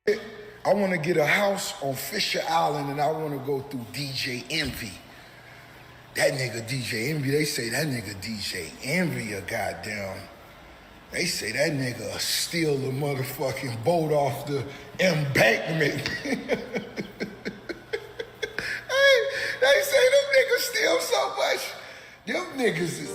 I want to get a house on Fisher Island and I want to go through DJ Envy. That nigga DJ Envy, they say that nigga DJ Envy a goddamn. They say that nigga steal the motherfucking boat off the embankment. They say them niggas steal so much. Them niggas is.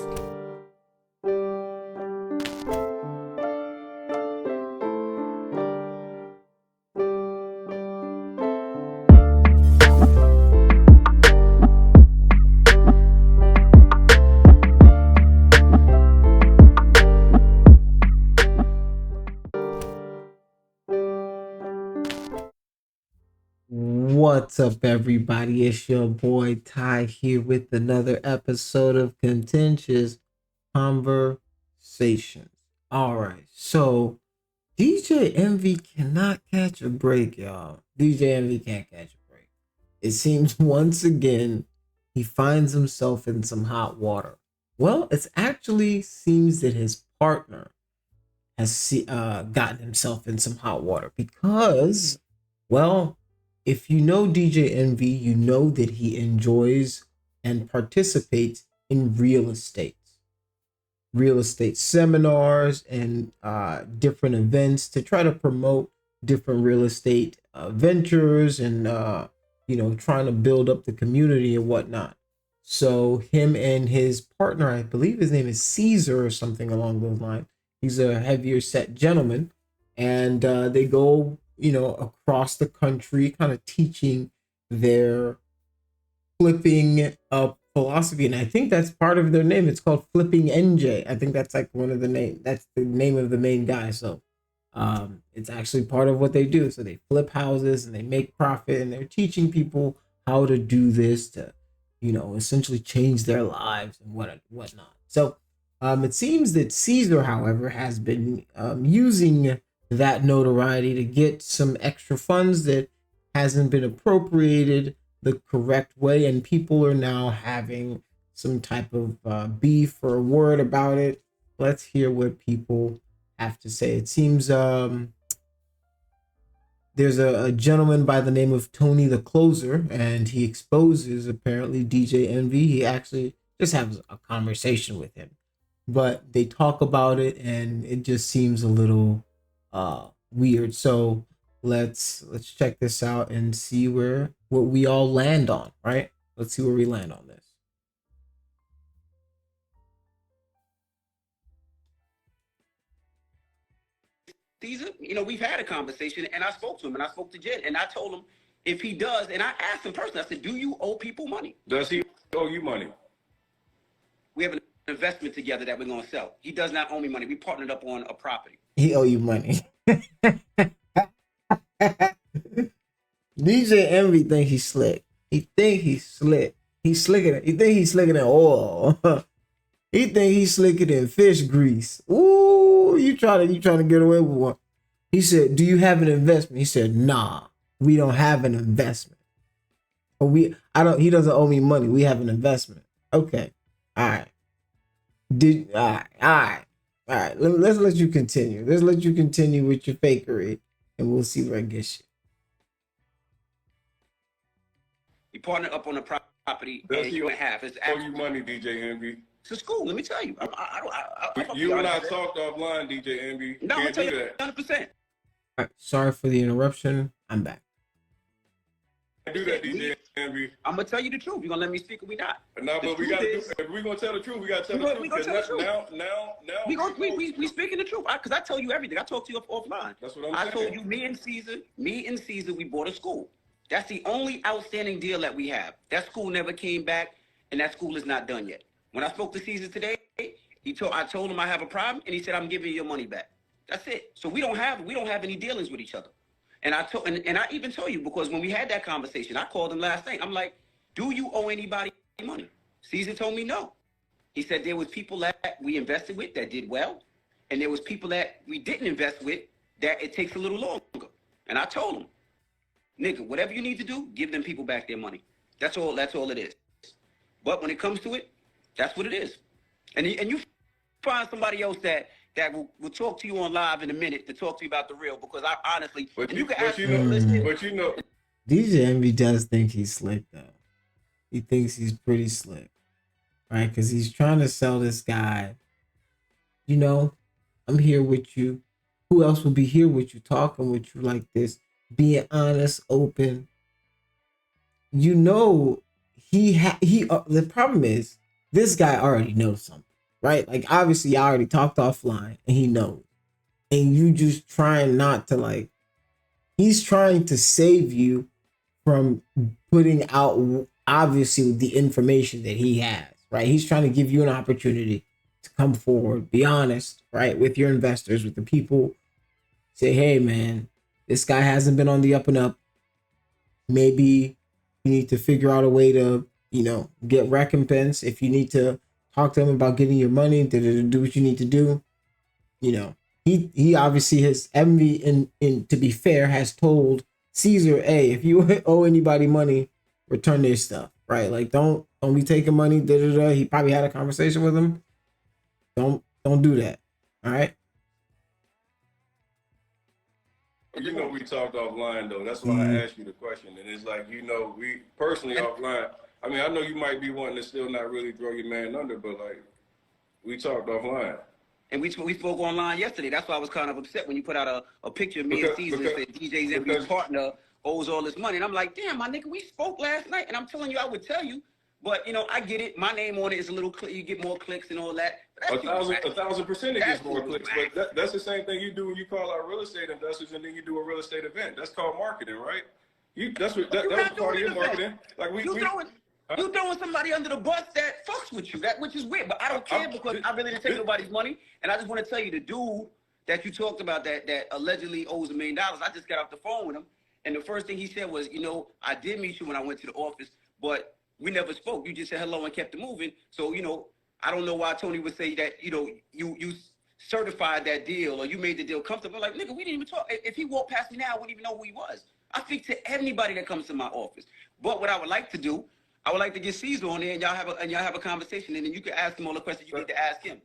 What's up, everybody? It's your boy Ty here with another episode of Contentious Conversations. All right, so DJ Envy cannot catch a break, y'all. DJ Envy can't catch a break. It seems once again he finds himself in some hot water. Well, it actually seems that his partner has gotten himself in some hot water because, well, if you know DJ Envy, you know that he enjoys and participates in real estate seminars and different events to try to promote different real estate ventures and trying to build up the community and whatnot. So him and his partner, I believe his name is Caesar or something along those lines. He's a heavier set gentleman, and they go across the country, kind of teaching their flipping philosophy. And I think that's part of their name. It's called Flipping NJ. I think that's like one of the name. That's the name of the main guy. So it's actually part of what they do. So they flip houses and they make profit, and they're teaching people how to do this to, essentially change their lives and whatnot. So it seems that Caesar, however, has been using that notoriety to get some extra funds that hasn't been appropriated the correct way, and people are now having some type of beef or word about it. Let's hear what people have to say. It seems there's a gentleman by the name of Tony the Closer, and he exposes apparently DJ Envy. He actually just has a conversation with him, but they talk about it, and it just seems a little weird. So let's check this out and see what we all land on, right? Let's see where we land on this. Caesar, we've had a conversation, and I spoke to him, and I spoke to Jen, and I told him if he does, and I asked him personally, I said, do you owe people money? Does he owe you money? We have an investment together that we're going to sell. He does not owe me money. We partnered up on a property. He owe you money. DJ Envy think he's slick. He think he's slick. He's slicker. He think he's slicker than oil. He think he's slicker than fish grease. Ooh, you trying to get away with one. He said, "Do you have an investment?" He said, "Nah, we don't have an investment. He doesn't owe me money. We have an investment." Okay, all right. All right. Let's let you continue. Let's let you continue with your fakery, and we'll see where it gets you. We partnered up on a property, Does and he you and a half. It's owe you money, DJ Envy? It's a school. Let me tell you. You and I talked offline, DJ Envy. No, I'm Can't gonna tell do you that. 100%. All right, sorry for the interruption. I'm back. Can't do that, DJ Envy. I'm gonna tell you the truth. You gonna let me speak or we not? No, but we gotta if we're gonna tell the truth, we gotta tell the truth. We gonna tell the truth. Now We speaking the truth. Because I tell you everything. I talked to you offline. That's what I'm I saying. told you, me and Caesar, we bought a school. That's the only outstanding deal that we have. That school never came back, and that school is not done yet. When I spoke to Caesar today, I told him I have a problem, and he said, "I'm giving you your money back." That's it. So we don't have any dealings with each other. And I even told you, because when we had that conversation, I called him last night. I'm like, "Do you owe anybody money?" Caesar told me no. He said there was people that we invested with that did well, and there was people that we didn't invest with that it takes a little longer. And I told him, "Nigga, whatever you need to do, give them people back their money. That's all it is." But when it comes to it, that's what it is. And you find somebody else that that will talk to you on live in a minute to talk to you about the real, because I honestly, But and you, you can but ask you me know, this shit. but you know, DJ Envy does think he's slick though. He thinks he's pretty slick, right? Because he's trying to sell this guy. You know, I'm here with you. Who else will be here with you, talking with you like this, being honest, open? You know, the problem is this guy already knows something, right? Like obviously, I already talked offline, and he knows, and you just trying not to like. He's trying to save you from putting out obviously the information that he has, right? He's trying to give you an opportunity to come forward, be honest, right, with your investors, with the people. Say, hey, man, this guy hasn't been on the up and up. Maybe you need to figure out a way to, get recompense. If you need to talk to him about getting your money, to do what you need to do, you know. He obviously has envy in to be fair, has told Caesar, hey, if you owe anybody money, return their stuff, right? Like don't be taking money, da da da. He probably had a conversation with him. Don't do that. All right. you know, we talked offline though. That's why Mm. I asked you the question. And it's like, you know, we personally offline. I mean, I know you might be wanting to still not really throw your man under, but like, we talked offline. And we spoke online yesterday. That's why I was kind of upset when you put out a picture of me and Caesar and said DJ's Envy's partner owes all this money. And I'm like, damn, my nigga, we spoke last night. And I'm telling you, I would tell you. But, I get it. My name on it is a little, you get more clicks and all that. A thousand% it gets more clicks. But that's the same thing you do when you call out real estate investors and then you do a real estate event. That's called marketing, right? That was part of your marketing. Like you throwing somebody under the bus that fucks with you, which is weird. But I don't care because I really didn't take nobody's money. And I just want to tell you, the dude that you talked about that allegedly owes $1 million, I just got off the phone with him. And the first thing he said was, I did meet you when I went to the office, but we never spoke. You just said hello and kept it moving. So, I don't know why Tony would say that, you certified that deal or you made the deal comfortable. Like, nigga, we didn't even talk. If he walked past me now, I wouldn't even know who he was. I speak to anybody that comes to my office. But what I would like to do, I would like to get Caesar on there and y'all have a conversation, and then you can ask him all the questions you need to ask him.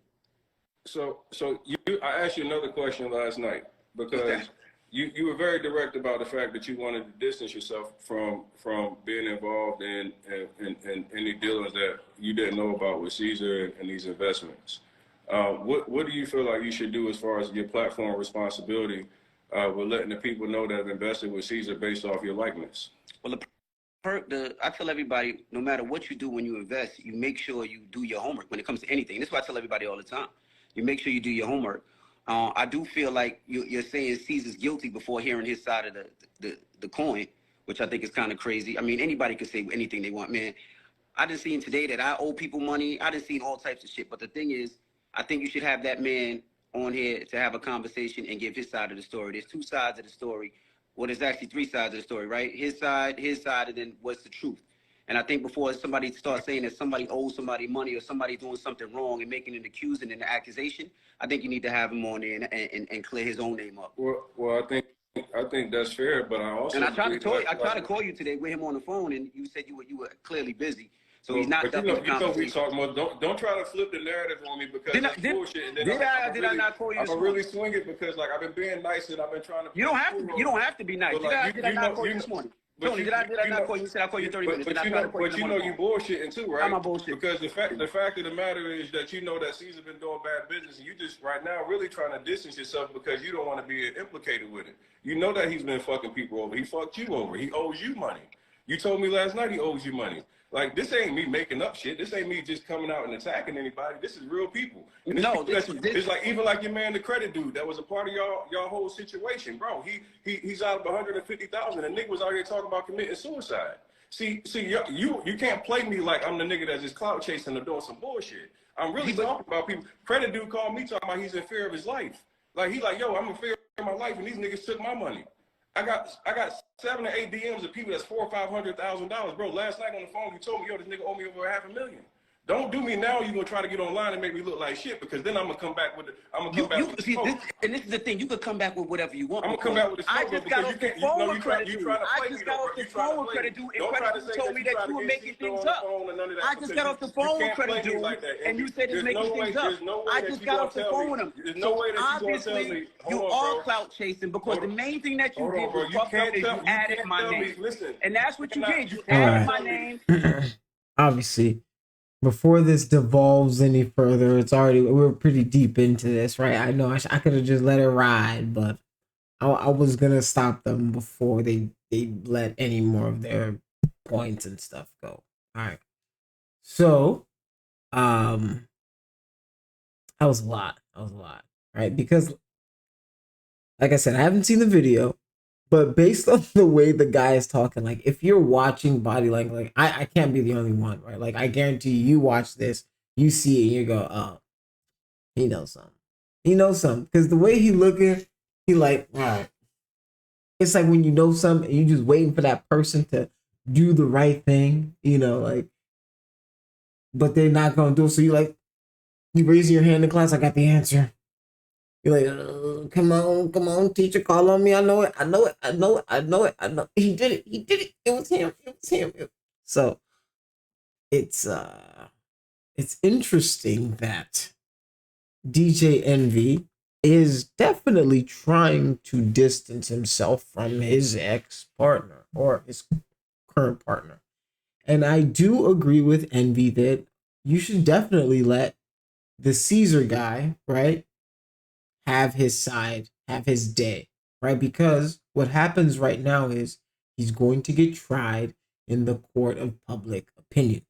So I asked you another question last night because you were very direct about the fact that you wanted to distance yourself from being involved in any dealings that you didn't know about with Caesar and these investments. What do you feel like you should do as far as your platform responsibility with letting the people know that have invested with Caesar based off your likeness? Well, I tell everybody, no matter what you do when you invest, you make sure you do your homework when it comes to anything. This is what I tell everybody all the time. You make sure you do your homework. I do feel like you're saying Caesar's guilty before hearing his side of the coin, which I think is kind of crazy. I mean, anybody can say anything they want, man. I just seen today that I owe people money. I just seen all types of shit. But the thing is, I think you should have that man on here to have a conversation and give his side of the story. There's two sides of the story. Well, there's actually three sides of the story, right? His side, and then what's the truth. And I think before somebody starts saying that somebody owes somebody money or somebody doing something wrong and making an accusation and an accusation, I think you need to have him on there and clear his own name up. Well, I think that's fair, but I also I tried to call you today with him on the phone, and you said you were clearly busy. So he's not. But we talk more. Don't try to flip the narrative on me because that's bullshit. And then did I not call you? I'm gonna really swing it because like I've been being nice and I've been trying to. You don't have to be nice. Did I not call you this morning? Tony, did I not call you? You said I called you 30 minutes. But you know you bullshitting too, right? I'm not bullshitting. Because the fact of the matter is that you know that Caesar been doing bad business, and you just right now really trying to distance yourself because you don't want to be implicated with it. You know that he's been fucking people over. He fucked you over. He owes you money. You told me last night he owes you money. Like, this ain't me making up shit. This ain't me just coming out and attacking anybody. This is real people. And it's like, even like your man, the credit dude, that was a part of y'all whole situation, bro. He's out of 150,000. and nigga was out here talking about committing suicide. See, you can't play me like I'm the nigga that's just clout chasing or doing some bullshit. I'm really talking about people. Credit dude called me talking about he's in fear of his life. Like, he like, yo, I'm in fear of my life, and these niggas took my money. I got 7 or 8 DMs of people that's $400,000 or $500,000, bro. Last night on the phone, you told me, yo, this nigga owe me over $500,000. Don't do me now. You're gonna try to get online and make me look like shit because then I'm gonna come back with the See, smoke. this is the thing. You could come back with whatever you want. I'm gonna come back with the I smoke just because got you off the can't. phone with You Credit trying Dude. to I play just me got though, off bro. the You trying to phone with play me. Credit Dude, and Don't try Credit to Dude say told that me you that trying you to were get making Ceasar things on the up. phone and none of that I just because got off the you phone with can't Credit play me Dude, like that, and you Envy. said he's There's making no things way. up. There's no way I that just you got gonna off the tell phone me. with him. There's no So way that you gonna tell obviously, me. you Hold on, are bro. clout chasing because Hold the on. main thing that you Hold on, did bro. was You fucked up can't is tell. you You added can't my tell me. name, Listen. and that's what you did. You You All added cannot right. my tell me. name. Obviously, before this devolves any further, we're pretty deep into this, right? I know I could have just let it ride, but I was gonna stop them before they let any more of their points and stuff go. All right. So, um, that was a lot. That was a lot, right? Because, like I said, I haven't seen the video, but based on the way the guy is talking, like if you're watching body language, like I can't be the only one, right? Like I guarantee you watch this, you see it, and you go, oh, he knows something. He knows something because the way he looking, he like, all right. It's like when you know something and you just waiting for that person to do the right thing, like, but they're not gonna do it. So you raise your hand in class, I got the answer. You're like, come on, teacher, call on me. I know it. He did it. He did it. It was him. So it's interesting that DJ Envy is definitely trying to distance himself from his ex partner or his current partner. And I do agree with Envy that you should definitely let the Caesar guy, right, have his side, have his day, right? Because what happens right now is he's going to get tried in the court of public opinion,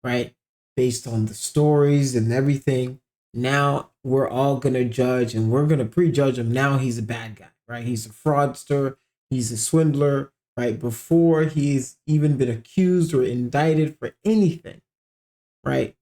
right? Based on the stories and everything. Now we're all going to judge and we're going to prejudge him. Now he's a bad guy, right? He's a fraudster, he's a swindler, right? Before he's even been accused or indicted for anything, right?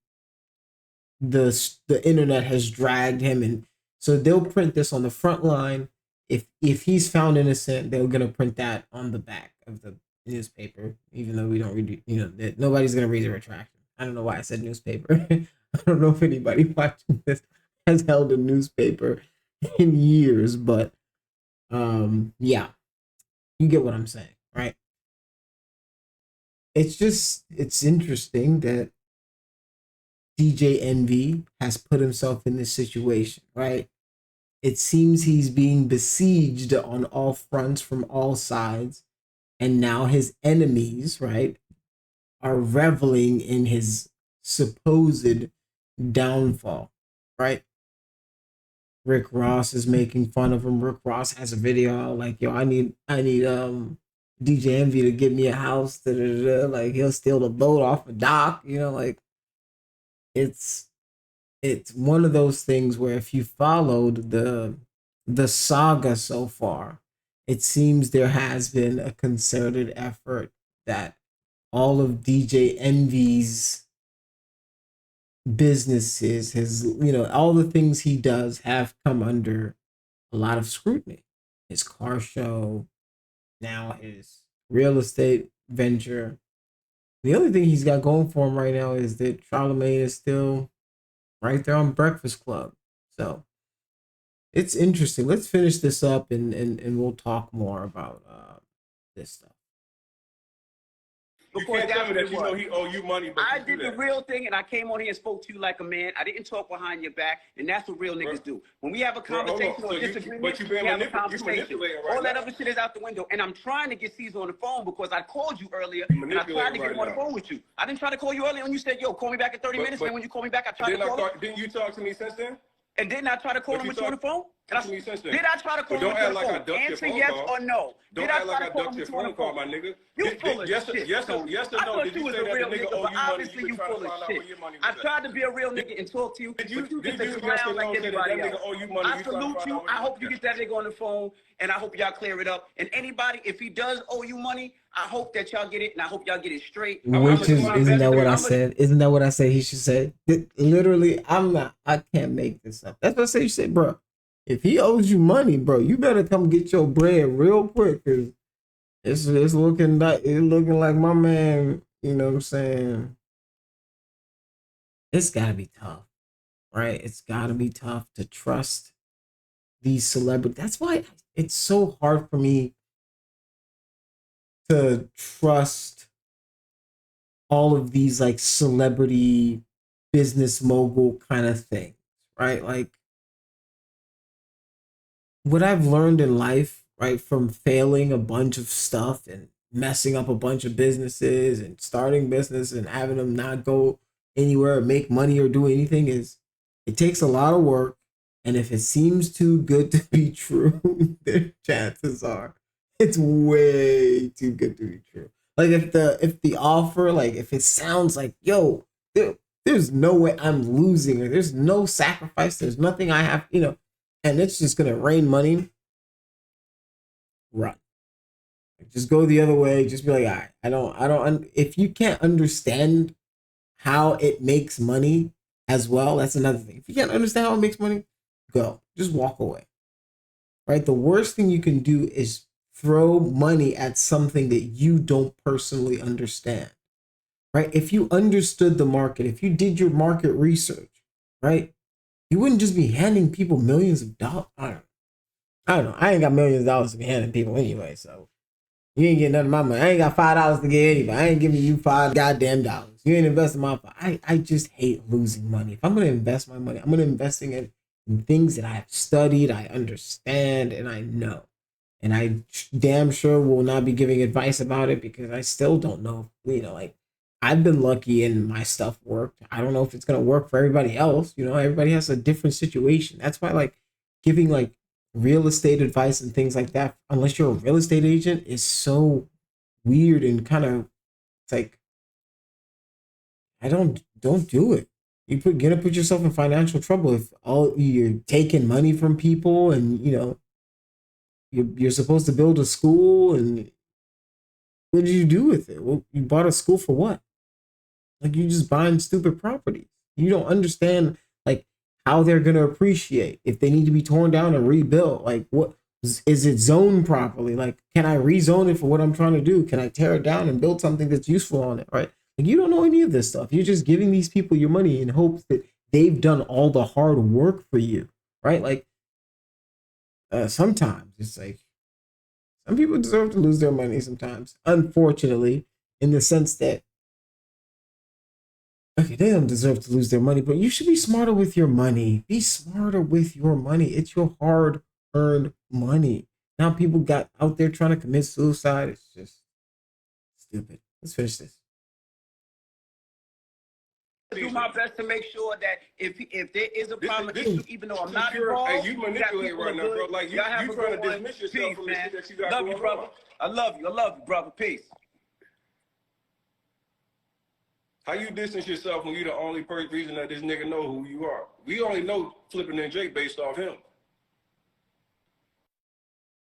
The internet has dragged him, and so they'll print this on the front line. If he's found innocent, they're gonna print that on the back of the newspaper, even though we don't read, that nobody's gonna read the retraction. I don't know why I said newspaper. I don't know if anybody watching this has held a newspaper in years, but yeah, you get what I'm saying, right? It's interesting that DJ Envy has put himself in this situation, right? It seems he's being besieged on all fronts from all sides, and now his enemies, right, are reveling in his supposed downfall, right? Rick Ross is making fun of him. Rick Ross has a video out like, yo, I need DJ Envy to get me a house. Da, da, da, da. Like he'll steal the boat off a dock, like it's it's one of those things where if you followed the saga so far, it seems there has been a concerted effort that all of DJ Envy's businesses, all the things he does have come under a lot of scrutiny. His car show, now his real estate venture. The only thing he's got going for him right now is that Charlemagne is still right there on Breakfast Club. So it's interesting. Let's finish this up and we'll talk more about this stuff. You Because can't tell that's me what that it you know was. he owe you money, but I you do did the that. real thing, and I came on here and spoke to you like a man. I didn't talk behind your back, and that's what real niggas do. When we have a Bro, hold on. conversation or So disagreement, but you we have a you conversation. manipulating right All that now. other shit is out the window. And I'm trying to get Caesar on the phone because I called you earlier, You and I tried to manipulating get right him on the now. phone with you. I didn't try to call you earlier, and you said, yo, call me back in 30 minutes. And then when you call me back, I tried to call him. Didn't you talk to me since then? And didn't I try to call But him you with you on the talk phone? to me since then. Did I try to call But him don't with you on act the like I phone? ducked your Answer phone yes call. or no. Don't Did I act try like to I call him ducked your with you on the phone call, phone? my nigga. You full of Yes, shit, yes, Tony. yes or I no? thought Did you you was say a that real the nigga nigga, owe but you money? You obviously been you trying to full of find out shit. where your money I was at. tried to be a real nigga and talk to you, Did but you you get to yes or clown no like say that everybody nigga else. owe you money? I You trying to salute find you. out where I your hope money you at? get that nigga on the phone, and I hope y'all clear it up. And anybody, if he does owe you money, I hope that y'all get it, and I hope y'all get it straight. How much Which is the is money isn't that that you what gave I him? said? Isn't that what I said he should say? Literally, I can't make this up. That's what I say. You said, bro, if he owes you money, bro, you better come get your bread real quick, cause it's looking like my man. You know what I'm saying? it's gotta be tough, right? It's gotta be tough to trust these celebrities. That's why it's so hard for me to trust all of these like celebrity business mogul kind of things, right? Like what I've learned in life, right, from failing a bunch of stuff and messing up a bunch of businesses and starting business and having them not go anywhere or make money or do anything is it takes a lot of work. And if it seems too good to be true, the chances are it's way too good to be true. Like if the offer, like if it sounds like, yo, there's no way I'm losing, or there's no sacrifice, there's nothing I have, and it's just gonna rain money, run. Just go the other way. Just be like, all right, if you can't understand how it makes money as well, that's another thing. If you can't understand how it makes money, go. Just walk away. Right? The worst thing you can do is throw money at something that you don't personally understand. Right? If you understood the market, if you did your market research, right? You wouldn't just be handing people millions of dollars. I don't know. I ain't got millions of dollars to be handing people anyway, so you ain't getting none of my money. I ain't got $5 to give anybody. I ain't giving you $5 You ain't investing my. I just hate losing money. If I'm gonna invest my money, I'm gonna investing it in things that I have studied, I understand, and I know. And I damn sure will not be giving advice about it because I still don't know. Like I've been lucky and my stuff worked. I don't know if it's gonna work for everybody else. Everybody has a different situation. That's why like giving like real estate advice and things like that, unless you're a real estate agent, is so weird and kind of it's like I don't do it. You're gonna put yourself in financial trouble if all you're taking money from people and you're supposed to build a school and what did you do with it? Well, you bought a school for what? Like you just buying stupid properties. You don't understand like how they're gonna appreciate if they need to be torn down and rebuilt. Like what is it zoned properly? Like can I rezone it for what I'm trying to do? Can I tear it down and build something that's useful on it? Right? Like you don't know any of this stuff. You're just giving these people your money in hopes that they've done all the hard work for you. Right? Like sometimes it's like some people deserve to lose their money sometimes. Unfortunately, in the sense that okay, they don't deserve to lose their money, but you should be smarter with your money. Be smarter with your money. It's your hard-earned money. Now people got out there trying to commit suicide. It's just stupid. Let's finish this. Do my best to make sure that if there is a problem, even though I'm not pure, involved, hey, you manipulate right now, bro. Like you trying to dismiss yourself Peace, from the man. shit that you got Love going you, brother. on. I love you, brother. Peace. How you distance yourself when you the only reason that this nigga know who you are? We only know Flippin' and Jake based off him.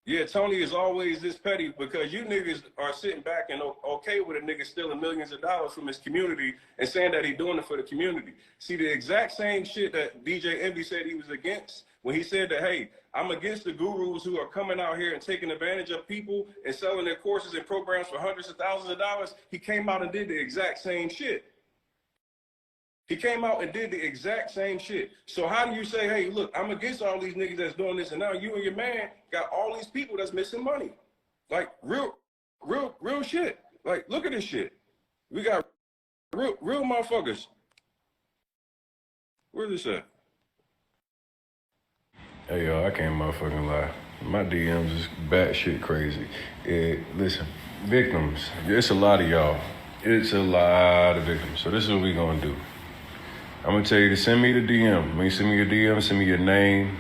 Yeah, Tony is always this petty because you niggas are sitting back and okay with a nigga stealing millions of dollars from his community and saying that he doing it for the community. See, the exact same shit that DJ Envy said he was against when he said that, hey, I'm against the gurus who are coming out here and taking advantage of people and selling their courses and programs for hundreds of thousands of dollars. He came out and did the exact same shit. He came out and did the exact same shit. So how do you say, hey, look, I'm against all these niggas that's doing this, and now you and your man got all these people that's missing money? Like real shit. Like, look at this shit. We got real motherfuckers. Where's this at? Hey, yo, I can't motherfucking lie. My DMs is batshit crazy. Listen, victims, it's a lot of y'all. It's a lot of victims. So this is what we gonna do. I'm gonna tell you to send me the DM. When you send me your DM, send me your name,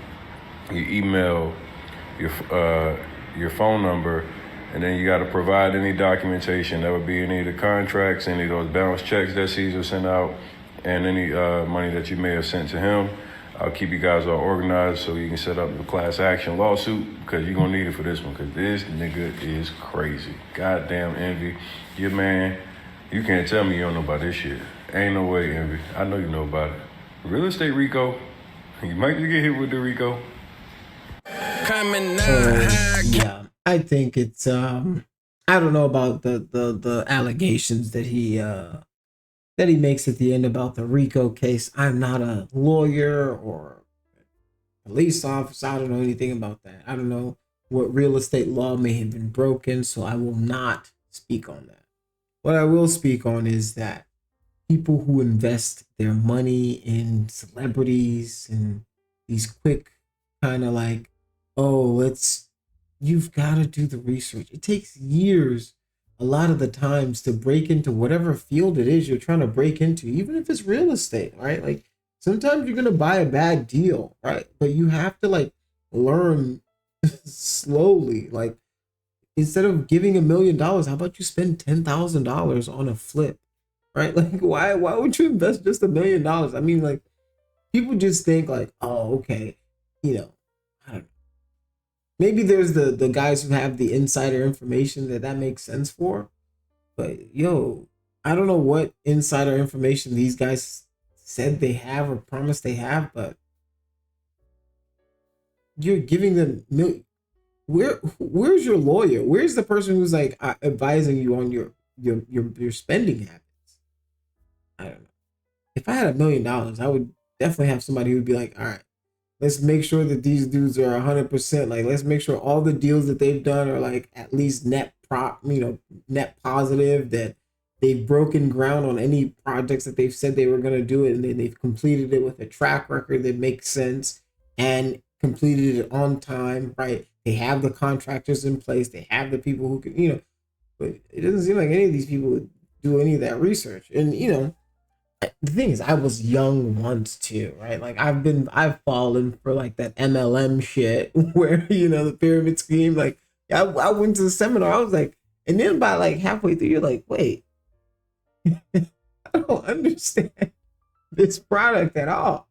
your email, your phone number, and then you gotta provide any documentation. That would be any of the contracts, any of those bounce checks that Cesar sent out, and any money that you may have sent to him. I'll keep you guys all organized so you can set up a class action lawsuit because you're gonna need it for this one because this nigga is crazy. Goddamn Envy. Your man, you can't tell me you don't know about this shit. Ain't no way, Envy. I know you know about it. Real estate Rico. You might get hit with the Rico. Yeah, I think it's I don't know about the allegations that he that he makes at the end about the RICO case. I'm not a lawyer or police officer. I don't know anything about that. I don't know what real estate law may have been broken, so I will not speak on that. What I will speak on is that people who invest their money in celebrities and these quick kind of like, oh, you've got to do the research. It takes years a lot of the times to break into whatever field it is you're trying to break into, even if it's real estate, right? Like sometimes you're going to buy a bad deal, right? But you have to like learn slowly. Like instead of giving $1 million, how about you spend $10,000 on a flip, right? Like why would you invest just $1 million? I mean, like people just think like, oh, okay, I don't know. Maybe there's the guys who have the insider information that makes sense for, but yo, I don't know what insider information these guys said they have or promised they have, but you're giving them where's your lawyer? Where's the person who's like advising you on your spending habits? I don't know. If I had $1 million, I would definitely have somebody who'd be like, all right, let's make sure that these dudes are 100%. Like, let's make sure all the deals that they've done are like at least net net positive, that they've broken ground on any projects that they've said they were going to do it, and then they've completed it with a track record that makes sense and completed it on time, right? They have the contractors in place. They have the people who can, but it doesn't seem like any of these people would do any of that research. And, the thing is, I was young once too, right? Like I've fallen for like that MLM shit where, the pyramid scheme, like I went to the seminar, I was like, and then by like halfway through, you're like, wait, I don't understand this product at all.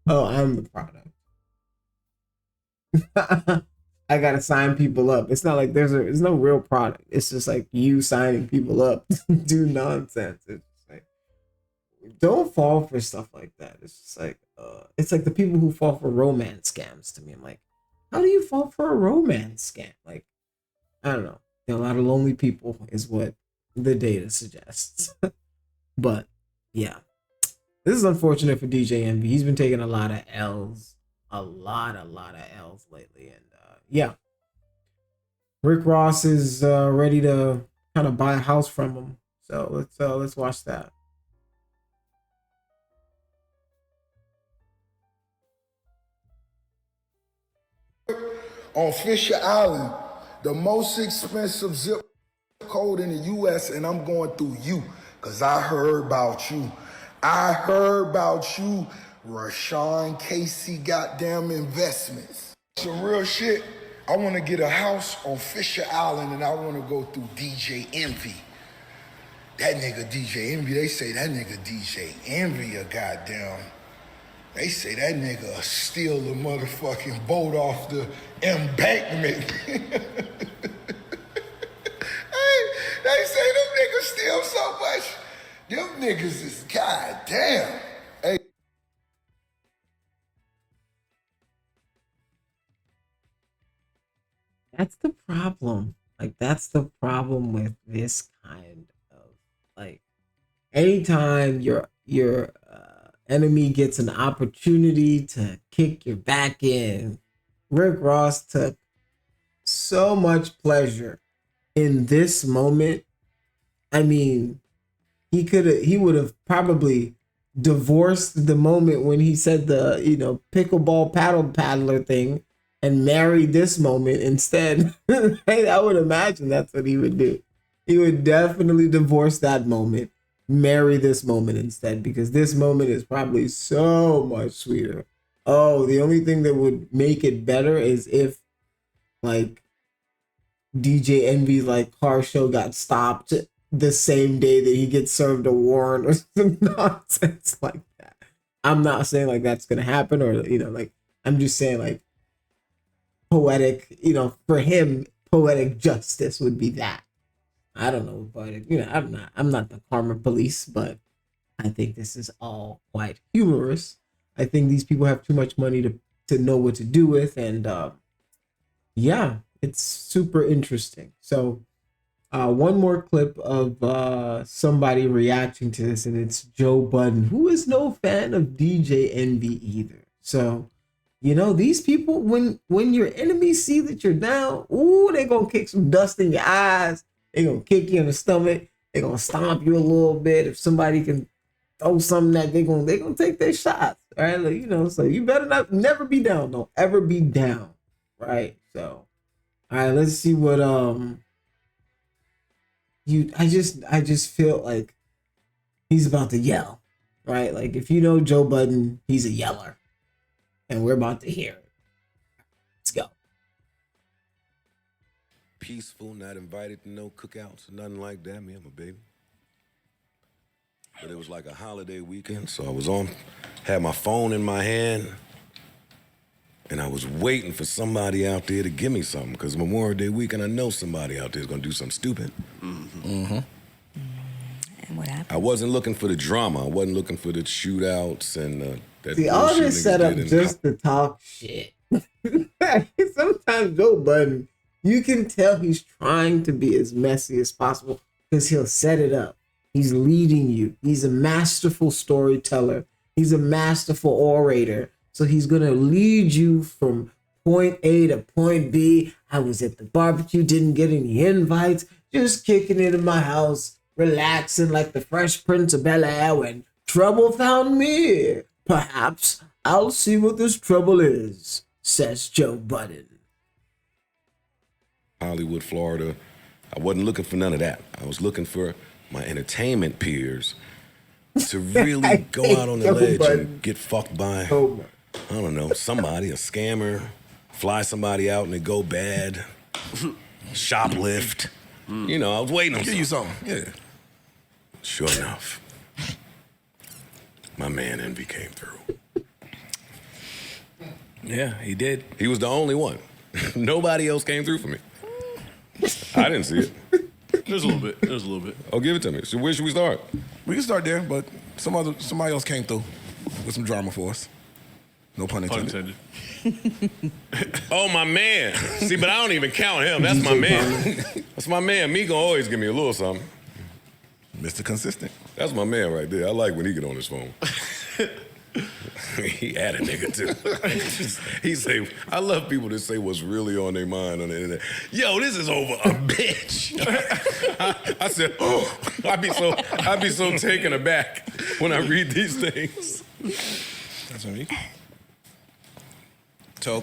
Oh, I'm the product. I gotta sign people up. It's not like there's no real product. It's just like you signing people up to do nonsense. It's like, don't fall for stuff like that. It's like the people who fall for romance scams to me. I'm like, how do you fall for a romance scam? Like, I don't know. There are a lot of lonely people is what the data suggests. But yeah, this is unfortunate for DJ Envy. He's been taking a lot of L's, a lot of L's lately, and yeah, Rick Ross is ready to kind of buy a house from him. So let's watch that. On Fisher Island, the most expensive zip code in the U.S., and I'm going through you, because I heard about you. Rashawn Casey goddamn investments. Some real shit. I want to get a house on Fisher Island, and I want to go through DJ Envy. That nigga DJ Envy, they say that nigga DJ Envy a goddamn... They say that nigga steal the motherfucking boat off the embankment. Hey, they say them niggas steal so much. Them niggas is goddamn. Hey. That's the problem. Like, that's the problem with this kind of, like, anytime your enemy gets an opportunity to kick your back in, Rick Ross took so much pleasure in this moment. I mean, he would have probably divorced the moment when he said the, pickleball paddler thing and married this moment instead. I would imagine that's what he would do. He would definitely divorce that moment, marry this moment instead, because this moment is probably so much sweeter. Oh, the only thing that would make it better is if like DJ Envy's like car show got stopped the same day that he gets served a warrant or some nonsense like that. I'm not saying like that's gonna happen, or like I'm just saying like poetic, for him, poetic justice would be that. I don't know, but I'm not the karma police, but I think this is all quite humorous. I think these people have too much money to know what to do with, and yeah, it's super interesting. So One more clip of somebody reacting to this, and it's Joe Budden, who is no fan of DJ Envy either. So, these people, when your enemies see that you're down, ooh, they gonna kick some dust in your eyes. They gonna kick you in the stomach. They gonna stomp you a little bit. If somebody can throw something that they gonna take their shots. All right, so you better never be down. Don't ever be down. Right. So, all right, let's see what I just feel like he's about to yell, right? Like if you know Joe Budden, he's a yeller, and we're about to hear it. Let's go. Peaceful, not invited to no cookouts or nothing like that. Me and my baby. But it was like a holiday weekend, so I was had my phone in my hand, and I was waiting for somebody out there to give me something, because Memorial Day weekend, I know somebody out there is gonna do something stupid. And what happened? I wasn't looking for the drama. I wasn't looking for the shootouts and that. See, all bullshit this niggas set up did in just to talk shit. Sometimes Joe Budden, you can tell he's trying to be as messy as possible because he'll set it up. He's leading you. He's a masterful storyteller. He's a masterful orator. So he's going to lead you from point A to point B. I was at the barbecue, didn't get any invites, just kicking it in my house, relaxing like the Fresh Prince of Bel-Air when trouble found me. Perhaps I'll see what this trouble is, says Joe Budden. Hollywood, Florida. I wasn't looking for none of that. I was looking for my entertainment peers to really go out on the ledge and get fucked by, I don't know, somebody, a scammer, fly somebody out and they go bad, shoplift. I was waiting on Give you something. Yeah. Sure enough, my man Envy came through. Yeah, he did. He was the only one. Nobody else came through for me. I didn't see it. There's a little bit. Oh, give it to me. So where should we start? We can start there, but somebody else came through with some drama for us. No pun intended. Oh, my man. See, but I don't even count him. That's my man. That's my man. Miko always give me a little something. Mr. Consistent. That's my man right there. I like when he get on his phone. He had a nigga too. He say, I love people that say what's really on their mind on the internet. Yo, this is over a bitch. I said, oh, I'd be so taken aback when I read these things. That's me.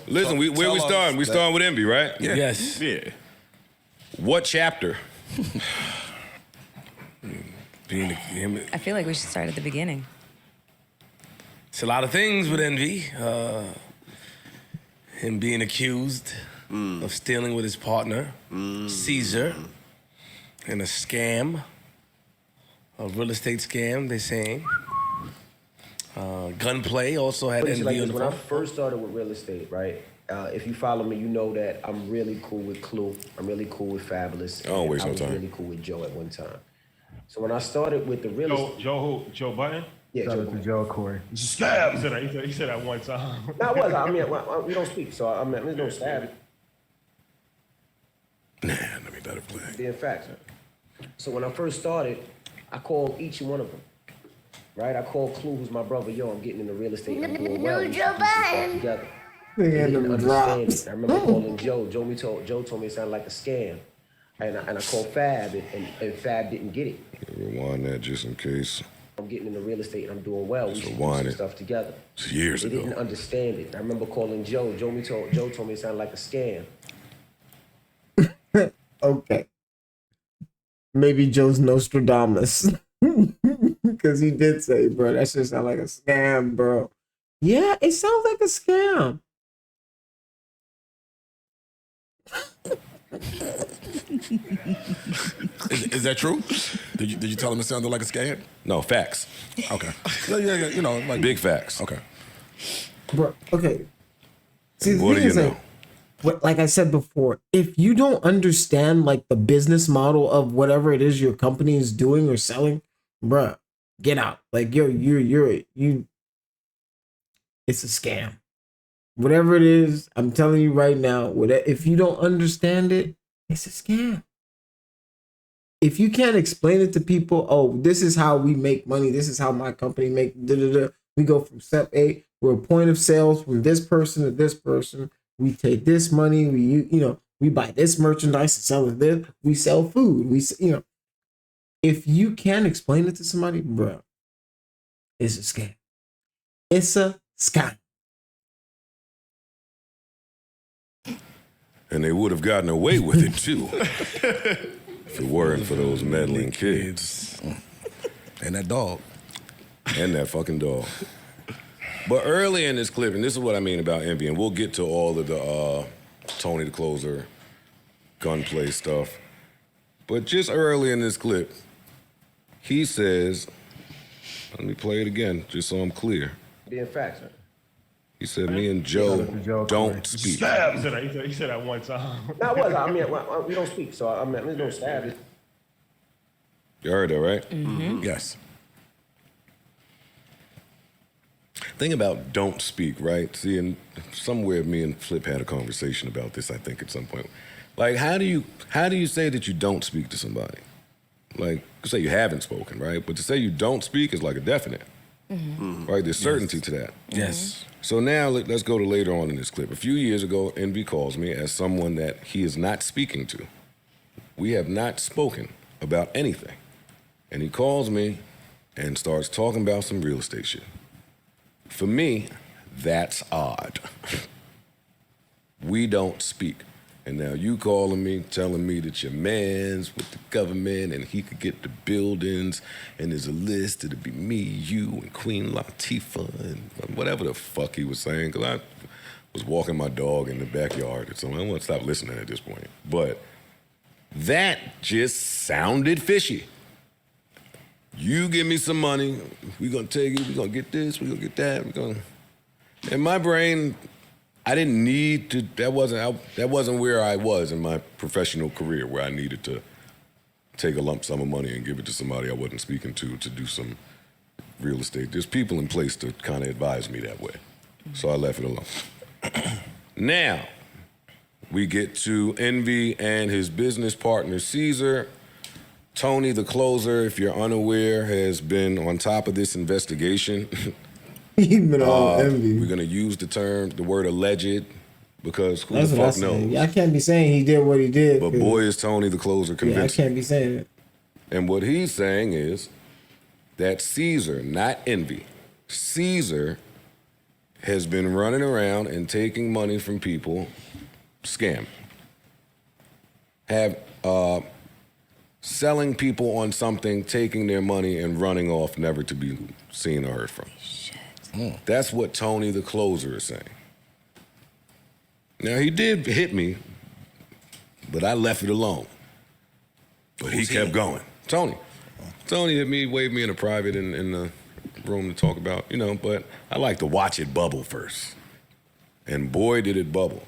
Listen, where we starting? We starting with Envy, right? Yeah. Yes. Yeah. What chapter? I feel like we should start at the beginning. It's a lot of things with Envy. Him being accused of stealing with his partner, Caesar, in a scam, a real estate scam, they're saying. Gunplay also had Envy like on the when I phone. first started with real estate, right? If you follow me, you know that I'm really cool with Clue. I'm really cool with Fabulous. I don't waste I no was time. really cool with Joe at one time. So when I started with the real estate, Joe Budden? yeah, Joe. Joe Corey. He said that one time. That was. I mean, we don't speak, so I mean, there's no stab. Nah, let me better play. Being facts. So when I first started, I called each one of them. Right? I called Clue, who's my brother. Yo, I'm getting into real estate. I'm doing well. We should do some stuff together. They didn't understand it. I remember calling Joe. Joe told me it sounded like a scam. And I called Fab, and Fab didn't get it. Rewind that just in case. I'm getting into real estate and I'm doing well. We should do rewind some it. stuff together. It's years They ago. didn't understand it. I remember calling Joe. Joe told me it sounded like a scam. Okay. Maybe Joe's Nostradamus. Because he did say, bro, that shit sound like a scam, bro. Yeah, it sounds like a scam. Is that true? Did you tell him it sounded like a scam? No, facts. Okay. Yeah. You know, like Big facts. Okay. Bro, okay. See, the What thing do you is, know? like I said before, if you don't understand like the business model of whatever it is your company is doing or selling, bruh, get out. Like you're it's a scam. Whatever it is, I'm telling you right now, if you don't understand it, it's a scam. if you can't explain it to people, oh, this is how we make money. This is how my company make. We go from step A. We're a point of sales from this person to this person. We take this money. We buy this merchandise and sell it. This. We sell food. If you can't explain it to somebody, bro, it's a scam. It's a scam. And they would have gotten away with it too. If it weren't for those meddling kids. And that dog. And that fucking dog. But early in this clip, and this is what I mean about envy, and we'll get to all of the Tony the Closer gunplay stuff. But just early in this clip, he says, let me play it again, just so I'm clear. Being facts, man. He said, me and Joe don't speak. He said that one time. No, we don't speak, so I mean, don't stab it. You heard that, right? Mm-hmm. Yes. Thing about don't speak, right? See, and somewhere me and Flip had a conversation about this, I think, at some point. Like, how do you say that you don't speak to somebody? Like, you say you haven't spoken, right? But to say you don't speak is like a definite, right? There's certainty to that. Yes. So now let's go to later on in this clip. A few years ago, Envy calls me as someone that he is not speaking to. We have not spoken about anything. And he calls me and starts talking about some real estate shit. For me, that's odd. We don't speak. And now you calling me, telling me that your man's with the government and he could get the buildings and there's a list, it'll be me, you, and Queen Latifah and whatever the fuck he was saying, because I was walking my dog in the backyard or something. I want to stop listening at this point. But that just sounded fishy. You give me some money, we're going to take it, we're going to get this, we're going to get that, In my brain, I didn't need to, that wasn't where I was in my professional career, where I needed to take a lump sum of money and give it to somebody I wasn't speaking to do some real estate. There's people in place to kind of advise me that way. So I left it alone. Now, we get to Envy and his business partner, Cesar. Tony the Closer, if you're unaware, has been on top of this investigation. He's been all Envy. We're gonna use the word alleged, because who That's the what fuck I knows? say. I can't be saying he did what he did. But boy, is Tony the Closer I convincing. can't be saying it. And what he's saying is that Cesar, not Envy, Cesar has been running around and taking money from people, scam. Selling people on something, taking their money and running off, never to be seen or heard from. That's what Tony the Closer is saying. Now, he did hit me, but I left it alone. But he kept going. Tony hit me, waved me in a private in the room to talk about, but I like to watch it bubble first. And boy, did it bubble.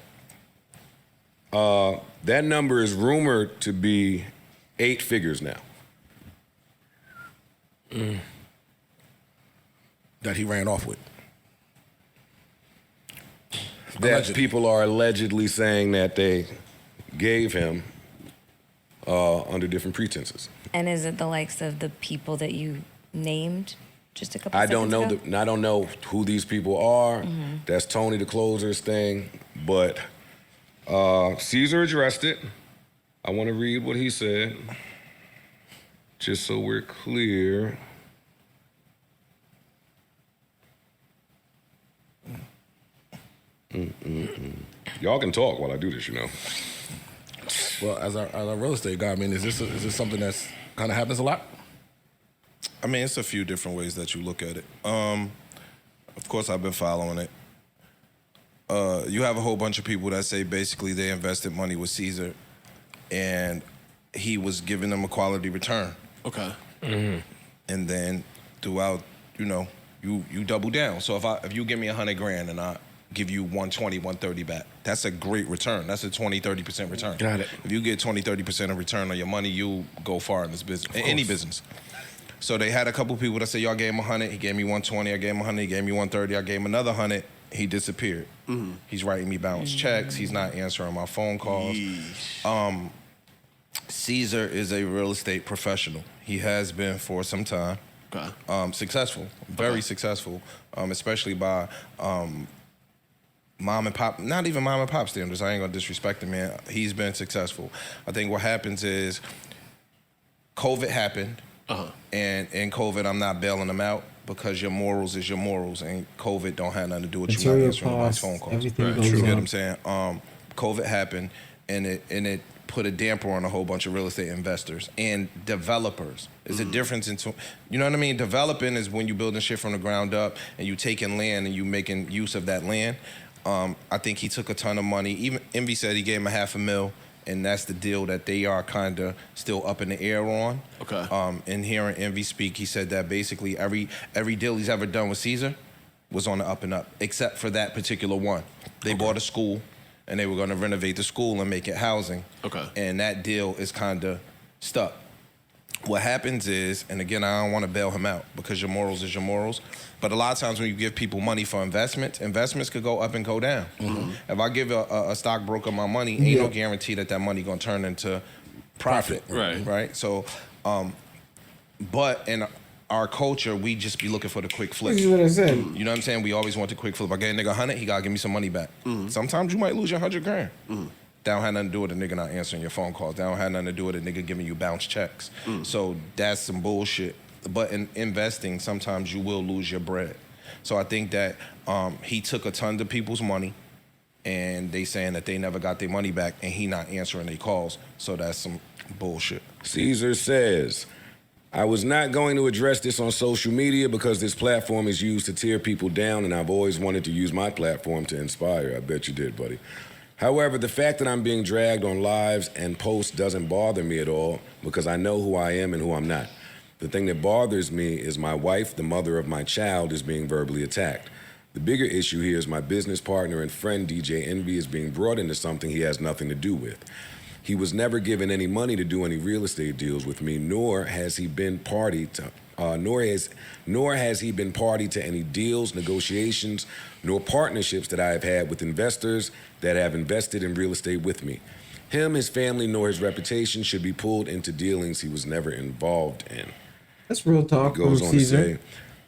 That number is rumored to be 8 figures now. That he ran off with. That Allegedly. people are allegedly saying that they gave him under different pretenses. And is it the likes of the people that you named just a couple I don't seconds know ago? I don't know who these people are. That's Tony the Closer's thing. But Cesar addressed it. I want to read what he said, just so we're clear. Y'all can talk while I do this, Well, as a real estate guy, I mean, is this something that's kind of happens a lot? I mean, it's a few different ways that you look at it. Of course, I've been following it. You have a whole bunch of people that say basically they invested money with Cesar, and he was giving them a quality return. Okay. And then throughout, you double down. So if you give me $100,000 and I give you 120, 130 back, that's a great return. That's a 20, 30% return. Got it. If you get 20, 30% of return on your money, you go far in this business, in any business. So they had a couple people that said, y'all gave him 100, he gave me 120, I gave him 100, he gave me 130, I gave him another 100, he disappeared. He's writing me bounce checks, he's not answering my phone calls. Cesar is a real estate professional. He has been for some time. Okay. Successful, very successful, especially by mom and pop, not even mom and pop standards. I ain't gonna disrespect him, man. He's been successful. I think what happens is COVID happened, and in COVID, I'm not bailing them out because your morals is your morals, and COVID don't have nothing to do with you not answering nobody's phone calls. Everything goes You get on. what I'm saying? COVID happened, and it put a damper on a whole bunch of real estate investors and developers. There's a difference in, you know what I mean? Developing is when you building shit from the ground up and you taking land and you making use of that land. I think he took a ton of money. Even Envy said he gave him $500,000, and that's the deal that they are kind of still up in the air on. Okay. And hearing Envy speak, he said that basically every deal he's ever done with Cesar was on the up and up, except for that particular one. They bought a school, and they were going to renovate the school and make it housing. Okay. And that deal is kind of stuck. What happens is, and again, I don't want to bail him out because your morals is your morals, but a lot of times when you give people money for investments could go up and go down. If I give a stockbroker my money, ain't no guarantee that money going to turn into profit. Right? So, but in our culture, we just be looking for the quick flip. This is what I said. You know what I'm saying? We always want the quick flip. I get a nigga 100, he got to give me some money back. Sometimes you might lose your 100 grand. That don't have nothing to do with a nigga not answering your phone calls. That don't have nothing to do with a nigga giving you bounce checks. So that's some bullshit. But in investing, sometimes you will lose your bread. So I think that he took a ton of people's money, and they saying that they never got their money back, and he not answering their calls. So that's some bullshit. Cesar says, I was not going to address this on social media because this platform is used to tear people down, and I've always wanted to use my platform to inspire. I bet you did, buddy. However, the fact that I'm being dragged on lives and posts doesn't bother me at all because I know who I am and who I'm not. The thing that bothers me is my wife, the mother of my child, is being verbally attacked. The bigger issue here is my business partner and friend DJ Envy is being brought into something he has nothing to do with. He was never given any money to do any real estate deals with me, nor has he been party to any deals, negotiations, nor partnerships that I have had with investors that have invested in real estate with me. Him, his family, nor his reputation should be pulled into dealings he was never involved in. That's real talk. He goes from on to Cesar. say,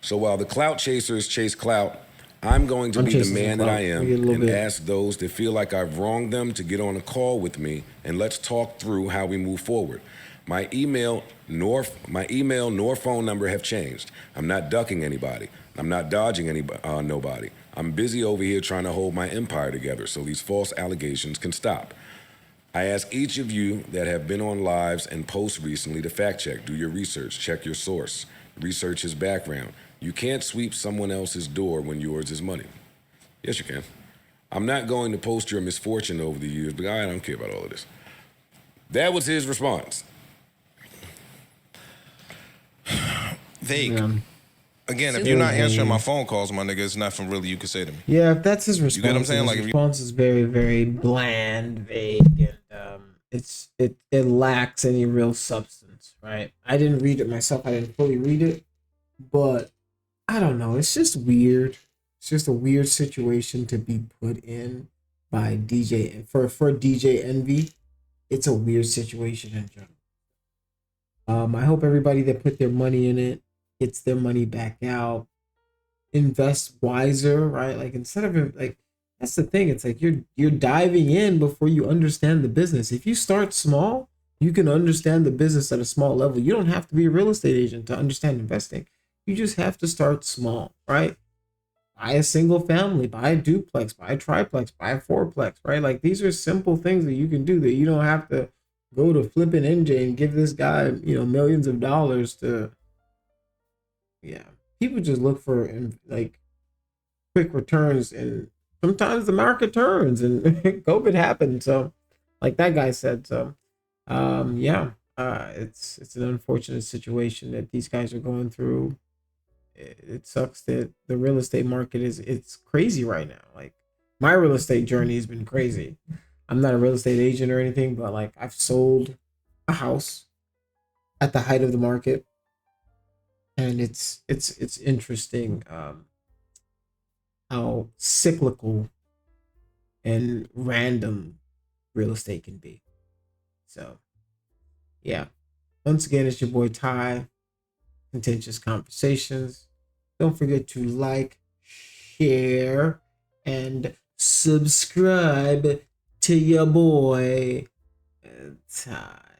so while the clout chasers chase clout, I'm going to be the man that I am and ask those that feel like I've wronged them to get on a call with me and let's talk through how we move forward. My email nor phone number have changed. I'm not ducking anybody. I'm not dodging nobody. I'm busy over here trying to hold my empire together so these false allegations can stop. I ask each of you that have been on lives and posts recently to fact check, do your research, check your source, research his background. You can't sweep someone else's door when yours is money. Yes, you can. I'm not going to post your misfortune over the years, but I don't care about all of this. That was his response. Vague. Yeah. Again, if you're not answering my phone calls, my nigga, it's nothing really you can say to me. Yeah, if that's his response. You get what I'm saying? His response is very, very bland, vague, and it lacks any real substance, right? I didn't read it myself. I didn't fully read it, but I don't know. It's just weird. It's just a weird situation to be put in by DJ for DJ Envy. It's a weird situation in general. I hope everybody that put their money in it gets their money back out. Invest wiser, right? Like instead of like, that's the thing. It's like you're diving in before you understand the business. If you start small, you can understand the business at a small level. You don't have to be a real estate agent to understand investing. You just have to start small, right? Buy a single family, buy a duplex, buy a triplex, buy a fourplex, right? Like these are simple things that you can do that you don't have to go to flipping NJ and give this guy, millions of dollars to. Yeah, people just look for like quick returns, and sometimes the market turns, and COVID happened. So, like that guy said, so it's an unfortunate situation that these guys are going through. It sucks that the real estate market it's crazy right now. Like my real estate journey has been crazy. I'm not a real estate agent or anything, but like I've sold a house at the height of the market. And it's interesting how cyclical and random real estate can be. So yeah. Once again, it's your boy Ty. Contentious Conversations. Don't forget to like, share, and subscribe to your boy Ty.